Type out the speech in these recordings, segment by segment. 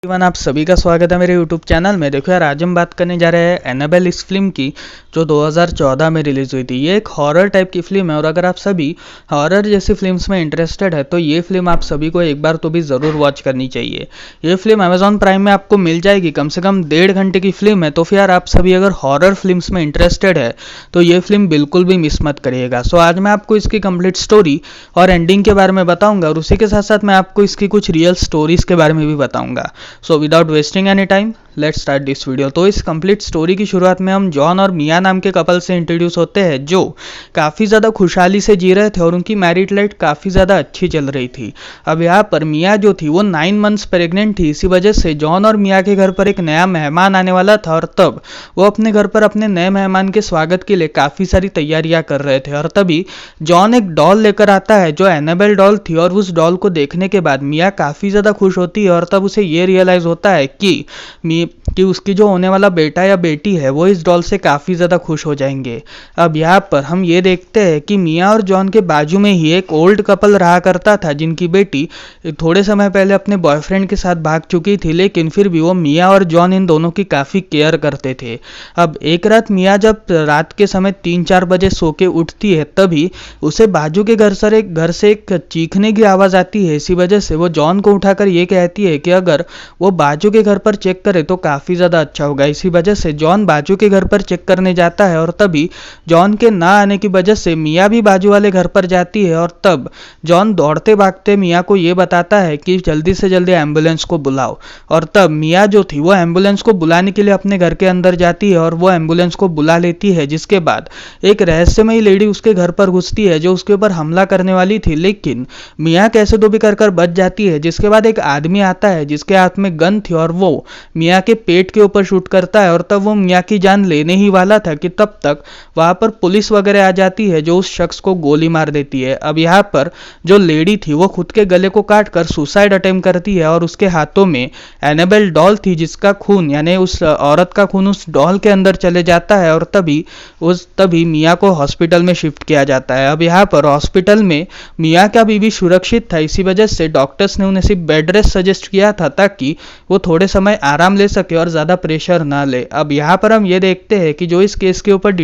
Everyone, आप सभी का स्वागत है मेरे YouTube चैनल में। देखो यार, आज हम बात करने जा रहे हैं एनाबेल इस फिल्म की जो 2014 में रिलीज हुई थी। ये एक हॉरर टाइप की फिल्म है और अगर आप सभी हॉरर जैसी फिल्म्स में इंटरेस्टेड है तो ये फिल्म आप सभी को एक बार तो भी ज़रूर वॉच करनी चाहिए। ये फिल्म Amazon प्राइम में आपको मिल जाएगी, कम से कम 1.5 घंटे की फिल्म है। तो फिर यार आप सभी अगर हॉरर फिल्म्स में इंटरेस्टेड है तो ये फिल्म बिल्कुल भी मिस मत करिएगा। सो आज मैं आपको इसकी कंप्लीट स्टोरी और एंडिंग के बारे में बताऊंगा और उसी के साथ साथ मैं आपको इसकी कुछ रियल स्टोरीज के बारे में भी बताऊंगा। So without wasting any time let's start this video. तो इस कंप्लीट स्टोरी की शुरुआत में हम जॉन और मिया नाम के कपल से इंट्रोड्यूस होते हैं जो काफ़ी ज़्यादा खुशहाली से जी रहे थे और उनकी मैरिड लाइफ काफ़ी ज़्यादा अच्छी चल रही थी। अब यहाँ पर मिया जो थी वो 9 मंथ्स प्रेग्नेंट थी। इसी वजह से जॉन और मिया के घर पर एक नया मेहमान आने वाला था और तब वो अपने घर पर अपने नए मेहमान के स्वागत के लिए काफ़ी सारी तैयारियां कर रहे थे। और तभी जॉन एक डॉल लेकर आता है जो एनाबेल डॉल थी और उस डॉल को देखने के बाद मिया काफ़ी ज़्यादा खुश होती है और तब उसे ये रियलाइज़ होता है कि उसकी जो होने वाला बेटा या बेटी है वो इस डॉल से काफ़ी ज़्यादा खुश हो जाएंगे। अब यहाँ पर हम ये देखते हैं कि मिया और जॉन के बाजू में ही एक ओल्ड कपल रहा करता था जिनकी बेटी थोड़े समय पहले अपने बॉयफ्रेंड के साथ भाग चुकी थी, लेकिन फिर भी वो मिया और जॉन इन दोनों की काफ़ी केयर करते थे। अब एक रात मिया जब रात के समय 3-4 बजे सो के उठती है तभी उसे बाजू के घर से एक चीखने की आवाज़ आती है। इसी वजह से वो जॉन को उठाकर ये कहती है कि अगर वो बाजू के घर पर चेक करे तो काफ़ी ज़्यादा अच्छा होगा। इसी वजह से जॉन बाजू के घर पर चेक करने जाता है और तभी जॉन के ना आने की वजह से मिया भी बाजू वाले घर पर जाती है और तब जॉन दौड़ते भागते मिया को ये बताता है कि जल्दी से जल्दी एम्बुलेंस को बुलाओ। और तब मिया जो थी वो एम्बुलेंस को बुलाने के लिए अपने घर के अंदर जाती है और वो एम्बुलेंस को बुला लेती है, जिसके बाद एक रहस्यमयी लेडी उसके घर पर घुसती है जो उसके ऊपर हमला करने वाली थी, लेकिन मिया कैसे तो भी कर बच जाती है। जिसके बाद एक आदमी आता है जिसके हाथ में गन थी और वो मिया के पेट के ऊपर शूट करता है और तब वो मिया की जान लेने ही वाला था कि तब तक वहां पर पुलिस वगैरह आ जाती है जो उस शख्स को गोली मार देती है। अब यहाँ पर जो लेडी थी वो खुद के गले को काट कर सुसाइड अटेम्प्ट करती है और उसके हाथों में एनाबेल डॉल थी जिसका खून यानी उस औरत का खून उस डॉल के अंदर चले जाता है और तभी मिया को हॉस्पिटल में शिफ्ट किया जाता है। अब यहाँ पर हॉस्पिटल में मिया का बीवी सुरक्षित था, इसी वजह से डॉक्टर्स ने उन्हें सिर्फ बेड रेस्ट सजेस्ट किया था ताकि वो थोड़े समय आराम ले सके और ज़्यादा प्रेशर ना ले। अब यहाँ पर हम ये देखते हैं कि जो इस केस के ऊपर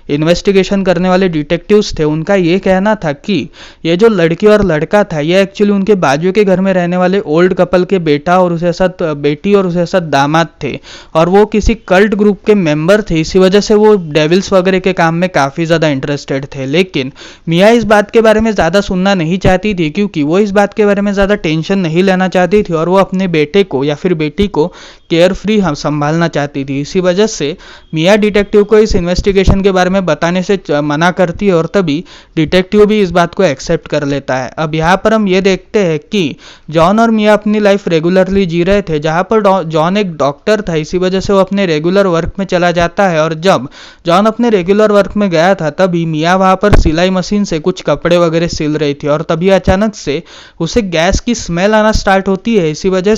इन्वेस्टिगेशन करने वाले डिटेक्टिव्स थे उनका ये कहना था कि ये जो लड़की और लड़का था ये एक्चुअली उनके बाजू के घर में रहने वाले ओल्ड कपल के बेटा और उसके साथ बेटी और उसके साथ दामाद थे और वो किसी कल्ट ग्रुप के मेंबर थे। इसी वजह से वो डेविल्स वगैरह के काम में काफ़ी ज़्यादा इंटरेस्टेड थे, लेकिन मिया इस बात के बारे में ज़्यादा सुनना नहीं चाहती थी क्योंकि वो इस बात के बारे में ज़्यादा टेंशन नहीं लेना चाहती थी और वो अपने बेटे को या फिर बेटी को केयर फ्री संभालना चाहती थी। इसी वजह से मिया डिटेक्टिव को इस इन्वेस्टिगेशन के बारे में बताने से मना करती है और तभी डिटेक्टिव भी इस बात को एक्सेप्ट कर लेता है। अब यहाँ पर हम ये देखते हैं कि जॉन और मिया अपनी लाइफ रेगुलरली जी रहे थे, जहाँ पर जॉन एक डॉक्टर था, इसी वजह से वो अपने रेगुलर वर्क में चला जाता है और जब जॉन अपने रेगुलर वर्क में गया था तभी मिया वहाँ पर सिलाई मशीन से कुछ कपड़े वगैरह सिल रही थी और तभी अचानक से उसे गैस की स्मेल आना स्टार्ट होती है। इसी वजह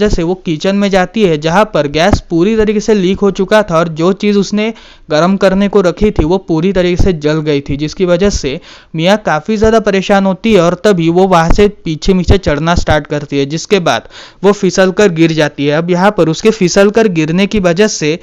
से वो किचन में जाती है जहां पर गैस पूरी तरीके से लीक हो चुका था और जो चीज़ उसने गर्म करने को रखी थी वो पूरी तरीके से जल गई थी, जिसकी वजह से मिया काफ़ी ज़्यादा परेशान होती है और तभी वो वहां से पीछे चढ़ना स्टार्ट करती है, जिसके बाद वो फिसल कर गिर जाती है। अब यहाँ पर उसके फिसल कर गिरने की वजह से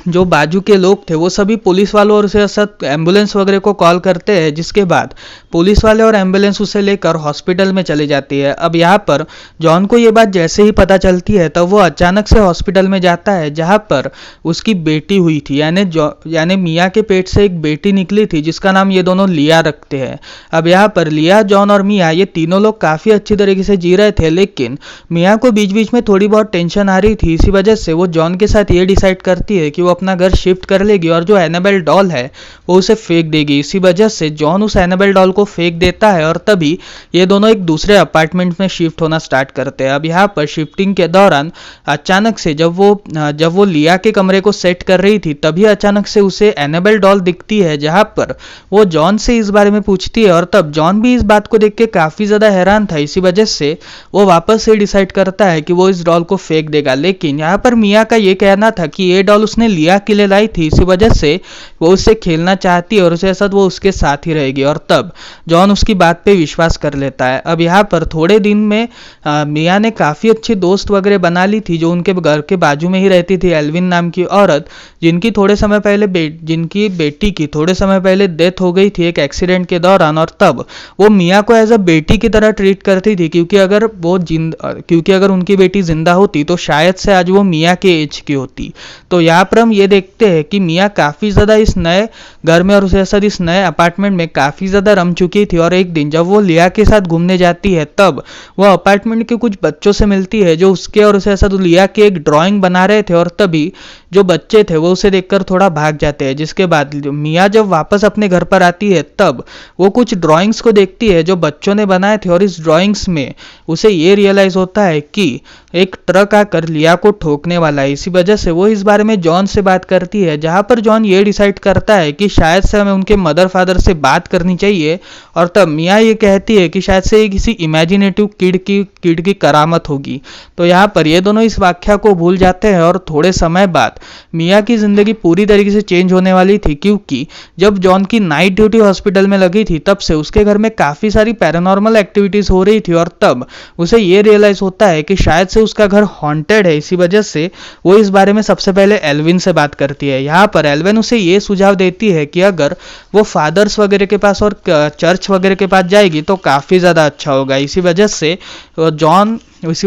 जो बाजू के लोग थे वो सभी पुलिस वालों और उसके साथ एम्बुलेंस वगैरह को कॉल करते हैं, जिसके बाद पुलिस वाले और एम्बुलेंस उसे लेकर हॉस्पिटल में चली जाती है। अब यहाँ पर जॉन को ये बात जैसे ही पता चलती है तब वो अचानक से हॉस्पिटल में जाता है जहाँ पर उसकी बेटी हुई थी, यानी मिया के पेट से एक बेटी निकली थी जिसका नाम ये दोनों लिया रखते हैं। अब यहाँ पर लिया, जॉन और मिया ये तीनों लोग काफ़ी अच्छी तरीके से जी रहे थे, लेकिन मिया को बीच बीच में थोड़ी बहुत टेंशन आ रही थी। इसी वजह से वो जॉन के साथ ये डिसाइड करती है कि वो अपना घर शिफ्ट कर लेगी और जो एनाबेल डॉल है वो उसे फेंक देगी। इसी वजह से जॉन उस एनाबेल डॉल को फेंक देता है और तभी ये दोनों एक दूसरे अपार्टमेंट में शिफ्ट होना स्टार्ट करते हैं। अब यहाँ पर शिफ्टिंग के दौरान अचानक से जब वो लिया के कमरे को सेट कर रही थी तभी अचानक से उसे एनाबेल डॉल दिखती है, जहाँ पर वो जॉन से इस बारे में पूछती है और तब जॉन भी इस बात को देख के काफ़ी ज़्यादा हैरान था। इसी वजह से वो वापस से डिसाइड करता है कि वो इस डॉल को फेंक देगा, लेकिन यहाँ पर मिया का ये कहना था कि ये डॉल उसने लिया के लिए लाई थी, इसी वजह से वो उससे खेलना चाहती है और उसके साथ वो उसके साथ ही रहेगी। और तब जॉन उसकी बात पे विश्वास कर लेता है। अब यहाँ पर थोड़े दिन में मिया ने काफ़ी अच्छी दोस्त वगैरह बना ली थी, जो उनके घर के बाजू में ही रहती थी, एल्विन नाम की औरत, जिनकी जिनकी बेटी की थोड़े समय पहले डेथ हो गई थी एक एक्सीडेंट के दौरान। और तब वो मिया को एज अ बेटी की तरह ट्रीट करती थी, क्योंकि अगर उनकी बेटी जिंदा होती तो शायद से आज वो मिया के एज की होती। तो यहाँ पर हम ये देखते हैं कि मिया काफ़ी ज़्यादा इस नए घर में और उसके साथ इस नए अपार्टमेंट में काफ़ी ज़्यादा रम चुकी थी। और एक दिन जब वो लिया के साथ घूमने जाती है, तब वो अपार्टमेंट के कुछ बच्चों से मिलती है जो उसके और उसके साथ लिया के एक ड्राइंग बना रहे थे। और तभी जो बच्चे थे वो उसे देखकर थोड़ा भाग जाते हैं, जिसके बाद मिया जब वापस अपने घर पर आती है, तब वो कुछ ड्राइंग्स को देखती है जो बच्चों ने बनाए थे। और इस ड्राइंग्स में उसे ये रियलाइज होता है कि एक ट्रक आकर लिया को ठोकने वाला है। इसी वजह से वो इस बारे में जॉन से बात करती है, जहां पर जॉन ये डिसाइड करता है कि शायद से हमें उनके मदर फादर से बात करनी चाहिए। और तब मिया ये कहती है कि शायद से ये किसी इमेजिनेटिव किड की करामत होगी। तो यहाँ पर ये दोनों इस व्याख्या को भूल जाते हैं और थोड़े समय बाद मिया की जिंदगी पूरी तरीके से चेंज होने वाली थी, क्योंकि जब जॉन की नाइट ड्यूटी हॉस्पिटल में लगी थी, तब से उसके घर में काफी सारी पैरानॉर्मल एक्टिविटीज हो रही थी। और तब उसे ये रियलाइज होता है कि शायद से उसका घर हॉन्टेड है। इसी वजह से वो इस बारे में सबसे पहले एल्विन से बात करती है। यहाँ पर एल्विन उसे ये सुझाव देती है कि अगर वो फादर्स वगैरह के पास और चर्च वगैरह के पास जाएगी तो काफी ज्यादा अच्छा होगा। इसी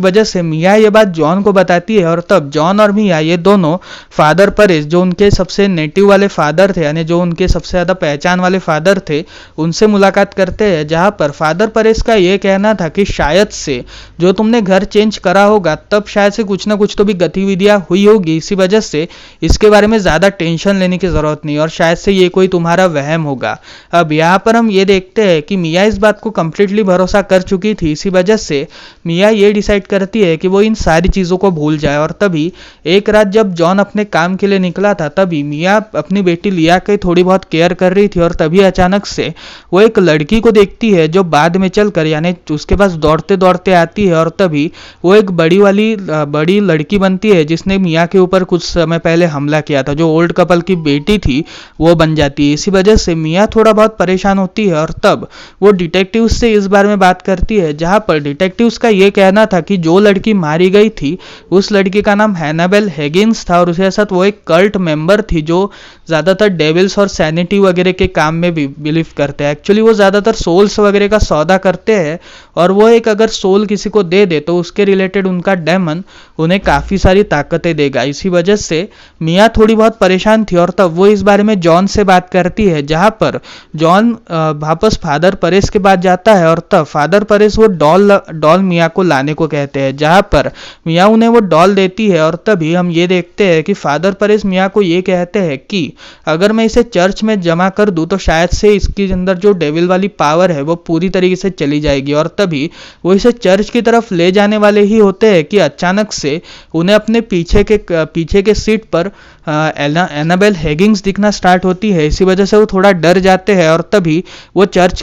वजह से मिया ये बात जॉन को बताती है। और तब जॉन और मिया ये दोनों फादर परेश, जो उनके सबसे नेटिव वाले फादर थे, यानी जो उनके सबसे ज़्यादा पहचान वाले फादर थे, उनसे मुलाकात करते हैं। जहाँ पर फादर परेश का ये कहना था कि शायद से जो तुमने घर चेंज करा होगा, तब शायद से कुछ ना कुछ तो भी गतिविधियाँ हुई होगी। इसी वजह से इसके बारे में ज़्यादा टेंशन लेने की ज़रूरत नहीं, और शायद से ये कोई तुम्हारा वहम होगा। अब यहाँ पर हम ये देखते हैं कि मिया इस बात को कंप्लीटली भरोसा कर चुकी थी। इसी वजह से मिया ये डिसाइड करती है कि वो इन सारी चीज़ों को भूल जाए। और तभी एक रात जब जॉन अपने काम के लिए निकला था, तभी मिया अपनी बेटी लिया की थोड़ी बहुत केयर कर रही थी। और तभी अचानक से वो एक लड़की को देखती है जो बाद में चलकर, यानी उसके पास दौड़ते दौड़ते आती है। और तभी वो एक बड़ी लड़की बनती है जिसने मिया के ऊपर कुछ समय पहले हमला किया था, जो ओल्ड कपल की बेटी थी, वो बन जाती है। इसी वजह से मिया थोड़ा बहुत परेशान होती है। और तब वो डिटेक्टिव से इस बारे में बात करती है, जहां पर डिटेक्टिव्स का ये कहना था कि जो लड़की मारी गई थी उस लड़की का नाम हैनाबेल हेगिंस था, और उसके साथ वो एक कल्ट मेंबर थी जो ज़्यादातर डेविल्स और सैनिटी वगैरह के काम में भी बिलीव करते हैं। एक्चुअली वो ज़्यादातर सोल्स वगैरह का सौदा करते हैं, और वो एक अगर सोल किसी को दे दे तो उसके रिलेटेड उनका डेमन उन्हें काफ़ी सारी ताकतें देगा। इसी वजह से मिया थोड़ी बहुत परेशान थी। और तब वो इस बारे में जॉन से बात करती है, जहाँ पर जॉन वापस फादर परेश के पास जाता है। और तब फादर परेश वो डॉल मिया को लाने को कहते हैं, जहाँ पर मिया उन्हें वो डॉल देती है। और तभी हम ये देखते हैं कि फादर परेश मिया को ये कहते हैं कि अगर मैं इसे चर्च में जमा कर दूं तो शायद से इसके अंदर जो डेविल वाली पावर है वो पूरी तरीके से चली जाएगी। और तभी वो इसे चर्च की तरफ ले जाने वाले ही होते हैं कि अचानक से उन्हें अपने पीछे के सीट पर एनाबेल हेगिंग्स दिखना स्टार्ट होती है। इसी वजह से वो थोड़ा डर जाते हैं। और तभी वो चर्च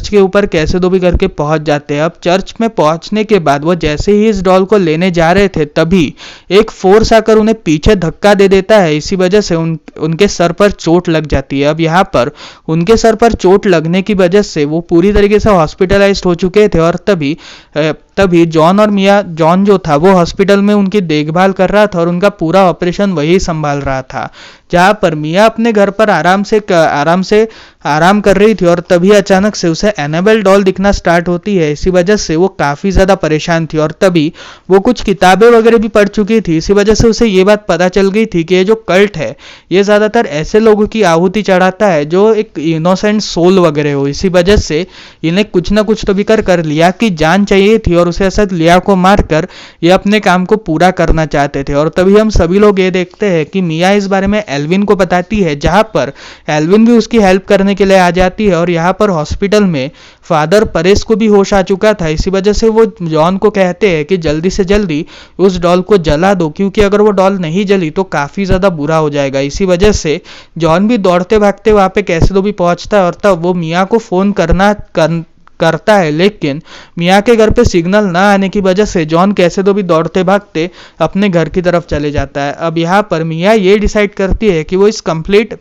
के ऊपर कैसे तो भी करके पहुंच जाते हैं। अब चर्च में पहुंचने के बाद वो जैसे ही इस डॉल को लेने जा रहे थे, तभी एक फोर्स आकर उन्हें पीछे धक्का दे देता है। इसी वजह से उनके सर पर चोट लग जाती है। अब यहाँ पर उनके सर पर चोट लगने की वजह से वो पूरी तरीके से हॉस्पिटलाइज्ड हो चुके थे। और तभी जॉन जो था वो हॉस्पिटल में उनकी देखभाल कर रहा था और उनका पूरा ऑपरेशन वही संभाल रहा था। जहाँ पर मिया अपने घर पर आराम कर रही थी, और तभी अचानक से उसे एनाबेल डॉल दिखना स्टार्ट होती है। इसी वजह से वो काफ़ी ज़्यादा परेशान थी। और तभी वो कुछ किताबें वगैरह भी पढ़ चुकी थी। इसी वजह से उसे ये बात पता चल गई थी कि ये जो कल्ट है ये ज़्यादातर ऐसे लोगों की आहुति चढ़ाता है जो एक इनोसेंट सोल वगैरह हो। इसी वजह से इन्हें कुछ ना कुछ तो भी कर लिया की जान चाहिए थी, और उसे ऐसा लिया को मारकर ये अपने काम को पूरा करना चाहते थे। और तभी हम सभी लोग ये देखते हैं कि मिया इस बारे में एल्विन को बताती है, जहाँ पर एल्विन भी उसकी हेल्प करने के लिए आ जाती है। और यहाँ पर हॉस्पिटल में फादर परेश को भी होश आ चुका था। इसी वजह से वो जॉन को कहते हैं कि जल्दी से जल्दी उस डॉल को जला दो, क्योंकि अगर वो डॉल नहीं जली तो काफ़ी ज़्यादा बुरा हो जाएगा। इसी वजह से जॉन भी दौड़ते भागते वहाँ पे कैसे तो भी पहुँचता है, और तब वो मिया को फ़ोन करता है, लेकिन मिया के घर पे सिग्नल ना आने की वजह से जॉन कैसे तो भी दौड़ते भागते अपने घर की तरफ चले जाता है। अब यहाँ पर मिया ये डिसाइड करती है कि वो इस कंप्लीट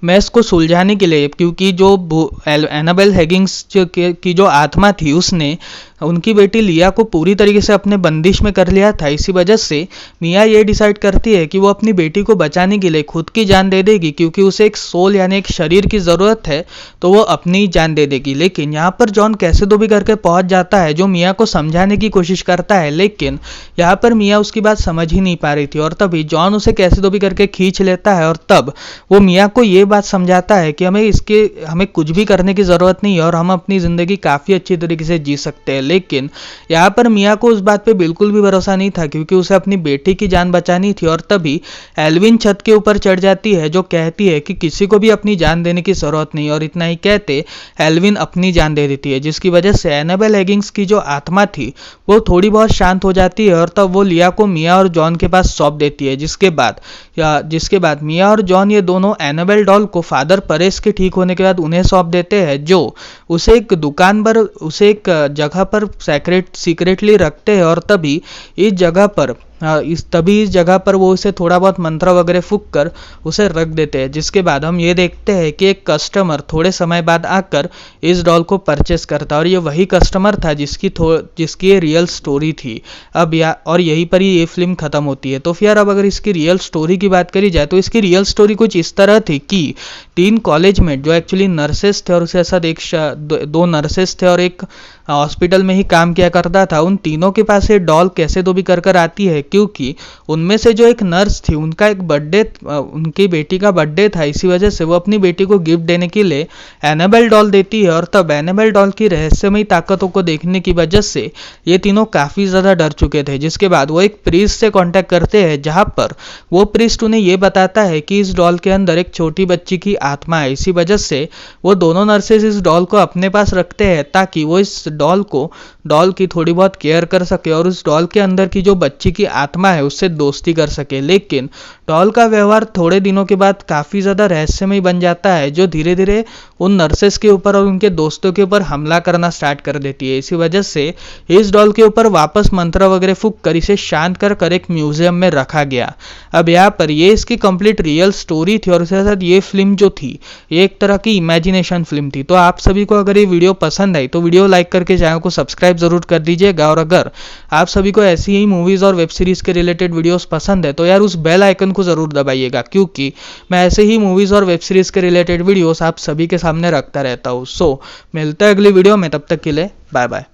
मैस को सुलझाने के लिए, क्योंकि जो एनाबेल हेगिंग्स की जो आत्मा थी उसने उनकी बेटी लिया को पूरी तरीके से अपने बंदिश में कर लिया था। इसी वजह से मिया ये डिसाइड करती है कि वो अपनी बेटी को बचाने के लिए खुद की जान दे देगी, क्योंकि उसे एक सोल यानी एक शरीर की ज़रूरत है, तो वो अपनी जान दे देगी। लेकिन यहाँ पर जॉन कैसे तो भी करके पहुंच जाता है, जो मिया को समझाने की कोशिश करता है, लेकिन यहाँ पर मिया उसकी बात समझ ही नहीं पा रही थी और तभी जॉन उसे कैसे तो भी करके खींच लेता है और तब वो मिया को ये बात समझाता है कि हमें कुछ भी करने की ज़रूरत नहीं है और हम अपनी ज़िंदगी काफ़ी अच्छी तरीके से जी सकते हैं। लेकिन यहाँ पर मिया को उस बात पे बिल्कुल भी भरोसा नहीं था, क्योंकि उसे अपनी बेटी की जान बचानी थी और तभी एल्विन छत के ऊपर चढ़ जाती है, जो कहती है कि किसी को भी अपनी जान देने की ज़रूरत नहीं, और इतना ही कहते एल्विन अपनी जान दे देती है, जिसकी वजह से एनाबेल हेगिंग्स की जो आत्मा थी वो थोड़ी बहुत शांत हो जाती है और तब वो लिया को मिया और जॉन के पास सौंप देती है। जिसके बाद मिया और जॉन ये दोनों एनाबेल डॉल को फादर परेश के ठीक होने के बाद उन्हें सौंप देते हैं, जो उसे एक जगह पर सीक्रेटली रखते हैं और तभी इस जगह पर वो उसे थोड़ा बहुत मंत्र वगैरह फूंक कर उसे रख देते हैं। जिसके बाद हम ये देखते हैं कि एक कस्टमर थोड़े समय बाद आकर इस डॉल को परचेस करता है और ये वही कस्टमर था जिसकी ये रियल स्टोरी थी। और यहीं पर ही ये फिल्म खत्म होती है। तो फिर अब अगर इसकी रियल स्टोरी की बात करी जाए तो इसकी रियल स्टोरी कुछ इस तरह थी कि 3 कॉलेज में जो एक्चुअली नर्सेस थे और उसके साथ 2 नर्सेस थे और एक हॉस्पिटल में ही काम किया करता था, उन तीनों के पास ये डॉल कैसे तो भी कर आती है, क्योंकि उनमें से जो एक नर्स थी उनकी बेटी का बर्थडे था। इसी वजह से वो अपनी बेटी को गिफ्ट देने के लिए एनाबेल डॉल देती है और तब एनाबेल डॉल की रहस्यमयी ताकतों को देखने की वजह से ये तीनों काफ़ी ज़्यादा डर चुके थे। जिसके बाद वो एक प्रीस्ट से कांटेक्ट करते हैं, जहाँ पर वो प्रीस्ट उन्हें ये बताता है कि इस डॉल के अंदर एक छोटी बच्ची की आत्मा है। इसी वजह से वो दोनों नर्सेज इस डॉल को अपने पास रखते हैं ताकि वो इस डॉल की थोड़ी बहुत केयर कर सके और उस डॉल के अंदर की जो बच्ची की आत्मा है उससे दोस्ती कर सके। लेकिन डॉल का व्यवहार थोड़े दिनों के बाद काफ़ी ज़्यादा रहस्यमय बन जाता है, जो धीरे धीरे उन नर्सेस के ऊपर और उनके दोस्तों के ऊपर हमला करना स्टार्ट कर देती है। इसी वजह से इस डॉल के ऊपर वापस मंत्र वगैरह फूंक कर इसे शांत कर एक म्यूजियम में रखा गया। अब यहाँ पर ये इसकी कंप्लीट रियल स्टोरी थी और उसके साथ ये फिल्म जो थी ये एक तरह की इमेजिनेशन फिल्म थी। तो आप सभी को अगर ये वीडियो पसंद आई तो वीडियो लाइक करके चैनल को सब्सक्राइब जरूर कर दीजिएगा, और अगर आप सभी को ऐसी ही मूवीज़ और वेब सीरीज़ के रिलेटेड वीडियोस पसंद है तो यार उस बेल आइकन को ज़रूर दबाइएगा, क्योंकि मैं ऐसे ही मूवीज़ और वेब सीरीज़ के रिलेटेड वीडियोस आप सभी के सामने रखता रहता हूँ। सो मिलते हैं अगली वीडियो में, तब तक के लिए बाय बाय।